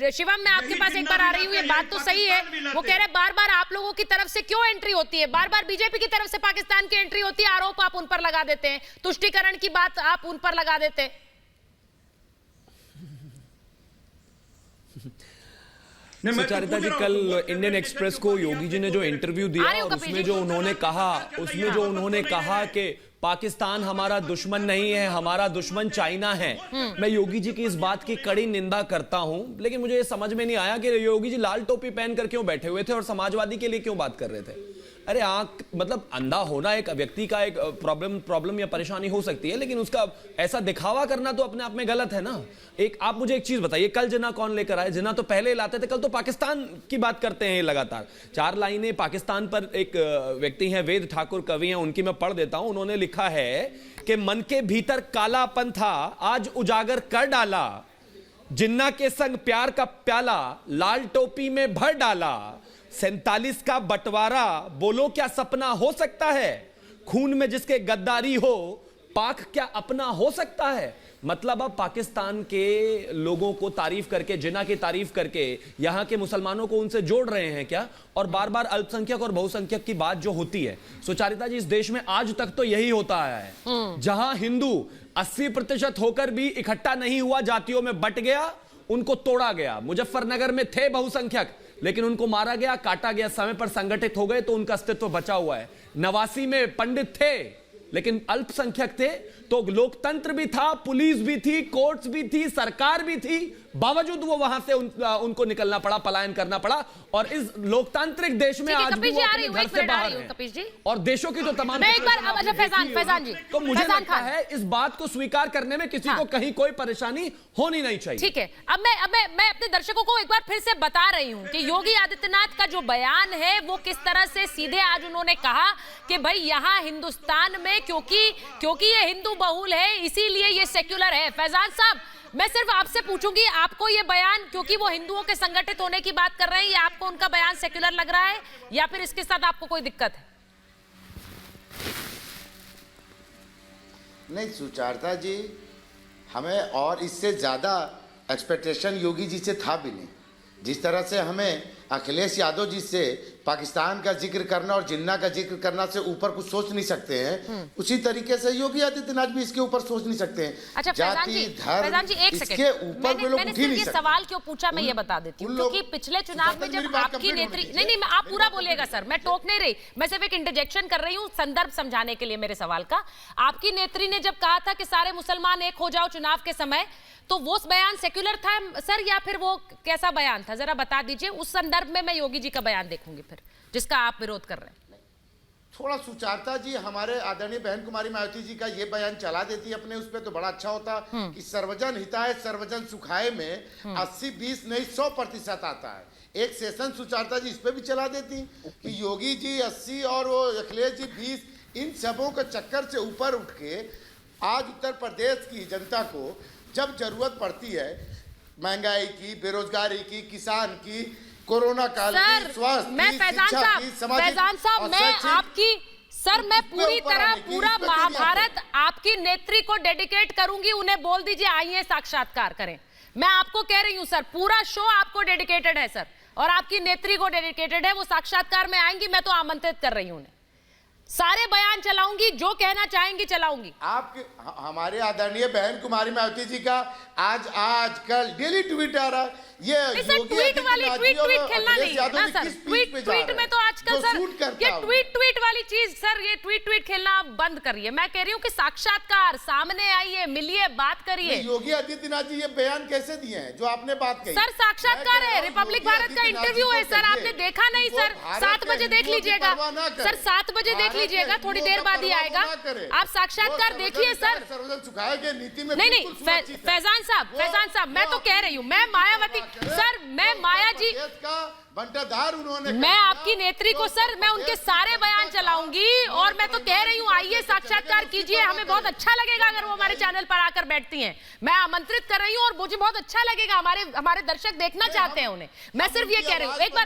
Right Shivam, मैं आपके पास एक बार आ रही हूँ, ये बात तो सही है। वो कह रहे हैं बार बार आप लोगों की तरफ से क्यों एंट्री होती है, बार बार बीजेपी की तरफ से पाकिस्तान की एंट्री होती है, आरोप आप उन पर लगा देते हैं, तुष्टीकरण की बात आप उन पर लगा देते हैं। सुचारिता जी, कल इंडियन एक्सप्रेस को योगी जी ने जो इंटरव्यू दिया और उसमें जो उन्होंने कहा कि पाकिस्तान हमारा दुश्मन नहीं है, हमारा दुश्मन चाइना है। मैं योगी जी की इस बात की कड़ी निंदा करता हूं, लेकिन मुझे ये समझ में नहीं आया कि योगी जी लाल टोपी पहनकर क्यों बैठे हुए थे और समाजवादी के लिए क्यों बात कर रहे थे। अरे आंख मतलब अंधा होना एक व्यक्ति का एक प्रॉब्लम या परेशानी हो सकती है, लेकिन उसका ऐसा दिखावा करना तो अपने आप में गलत है ना। आप मुझे एक चीज बताइए, कल जिन्ना कौन लेकर आए? जिन्ना तो पहले लाते थे, कल तो पाकिस्तान की बात करते हैं लगातार। 4 लाइनें पाकिस्तान पर एक व्यक्ति हैं, वेद ठाकुर कवि हैं, उनकी मैं पढ़ देता हूं। उन्होंने लिखा है कि मन के भीतर कालापन था, आज उजागर कर डाला, जिन्ना के संग प्यार का प्याला लाल टोपी में भर डाला, 47 का बंटवारा बोलो क्या सपना हो सकता है, खून में जिसके गद्दारी हो पाक क्या अपना हो सकता है। मतलब अब पाकिस्तान के लोगों को तारीफ करके, जिन्ना की तारीफ करके यहां के मुसलमानों को उनसे जोड़ रहे हैं क्या? और बार बार अल्पसंख्यक और बहुसंख्यक की बात जो होती है, सुचारिता जी, इस देश में आज तक तो यही होता आया है। जहां हिंदू 80% होकर भी इकट्ठा नहीं हुआ, जातियों में बट गया, उनको तोड़ा गया। मुजफ्फरनगर में थे बहुसंख्यक, लेकिन उनको मारा गया, काटा गया, समय पर संगठित हो गए तो उनका अस्तित्व बचा हुआ है। 89 में पंडित थे लेकिन अल्पसंख्यक थे, तो लोकतंत्र भी था, पुलिस भी थी, कोर्ट्स भी थी, सरकार भी थी, बावजूद वो वहां से उनको निकलना पड़ा, पलायन करना पड़ा। और इस लोकतांत्रिक देश में आज भी वो अपने घर से बाहर हैं। और देशों की जो तमाम फैजान जी, तो मुझे लगता है इस बात को स्वीकार करने में किसी को कहीं कोई परेशानी होनी नहीं चाहिए। ठीक है, अब मैं अपने दर्शकों को एक बार फिर से बता रही हूं कि योगी आदित्यनाथ का जो बयान है वो किस तरह से सीधे आज उन्होंने कहा कि भाई यहां हिंदुस्तान में क्योंकि ये हिंदू बहुल है इसीलिए ये सेक्युलर है। फैजान साहब, मैं सिर्फ आपसे पूछूंगी, आपको ये बयान, क्योंकि वो हिंदुओं के संगठित होने की बात कर रहे हैं, ये आपको उनका बयान सेक्युलर लग रहा है या फिर इसके साथ आपको कोई दिक्कत है? नहीं सुचारिता जी, हमें और इससे ज्यादा एक्सपेक्टेशन योगी जी से था भी नहीं। जिस तरह से हमें अखिलेश यादव जी से पाकिस्तान का जिक्र करना और जिन्ना का जिक्र करना से ऊपर कुछ सोच नहीं सकते हैं, उसी तरीके से योगी आदित्यनाथ भी इसके ऊपर सोच नहीं सकते हैं। अच्छा, जाति धर्म इसके ऊपर वे लोग उठ ही नहीं सकते। सवाल क्यों पूछा मैं ये बता देती हूँ, क्योंकि पिछले चुनाव में जब आपकी नेत्री, नहीं आप पूरा बोलिएगा सर, मैं टोक नहीं रही, मैं सिर्फ एक इंटरजेक्शन कर रही हूँ संदर्भ समझाने के लिए मेरे सवाल का। आपकी नेत्री ने जब कहा था कि सारे मुसलमान एक हो जाओ चुनाव के समय, तो वो बयान सेक्युलर था सर या फिर वो कैसा बयान था, जरा बता दीजिए। उस संदर्भ में मैं योगी जी का बयान देखूंगी फिर, जिसका आप विरोध कर रहे हैं। थोड़ा सुचारिता जी, हमारे आदरणीय बहन कुमारी मायावती जी का ये बयान चला देती अपने उस पर तो बड़ा अच्छा होता कि सर्वजन हिताय सर्वजन सुखाय में 80-20 नहीं 100% आता है। एक सेशन सुचारिता जी इस पे भी चला देती कि योगी जी 80 और वो अखिलेश जी 20, इन सबों के चक्कर से ऊपर उठ के आज उत्तर प्रदेश की जनता को जब जरूरत पड़ती है महंगाई की, बेरोजगारी की, किसान की, कोरोना काल की, स्वास्थ्य की, शिक्षा की, फैजान साहब, मैं पूरी तरह पूरा महाभारत आपकी नेत्री को डेडिकेट करूंगी। उन्हें बोल दीजिए आइए साक्षात्कार करें। मैं आपको कह रही हूं सर, पूरा शो आपको डेडिकेटेड है सर, और आपकी नेत्री को डेडिकेटेड है। वो साक्षात्कार में आएंगी, मैं तो आमंत्रित कर रही हूं उन्हें। सारे बयान चलाऊंगी, जो कहना चाहेंगी चलाऊंगी। आपके हमारे आदरणीय बहन कुमारी मायावती जी का आजकल डेली ट्वीट आ रहा है। ये ट्वीट खेलना नहीं है ना सर, ट्वीट में तो आजकल सर ये ट्वीट वाली चीज सर, ये ट्वीट खेलना आप बंद करिए। मैं कह रही हूँ कि साक्षात्कार, सामने आइए, मिलिए, बात करिए। योगी आदित्यनाथ जी ये बयान कैसे दिए हैं जो आपने बात कही? सर साक्षात्कार है, रिपब्लिक भारत का इंटरव्यू है सर, आपने देखा नहीं सर? 7 बजे देख लीजिएगा सर, 7 बजे देख लीजिएगा, थोड़ी देर बाद ही आएगा। आप साक्षात्कार देखिए सर। नहीं फैजान साहब, मैं तो कह रही हूँ, मैं मायावती सर, मैं माया जी बंटाधार उन्होंने, मैं आपकी नेत्री को सर, मैं उनके सारे बयान चलाऊंगी। और मैं तो कह रही हूँ आइए साक्षात्कार कीजिए, हमें बहुत अच्छा लगेगा अगर वो हमारे चैनल पर आकर बैठती हैं। मैं आमंत्रित कर रही हूँ और मुझे बहुत अच्छा लगेगा, हमारे दर्शक देखना चाहते हैं उन्हें। मैं सिर्फ ये कह रही हूँ, एक बार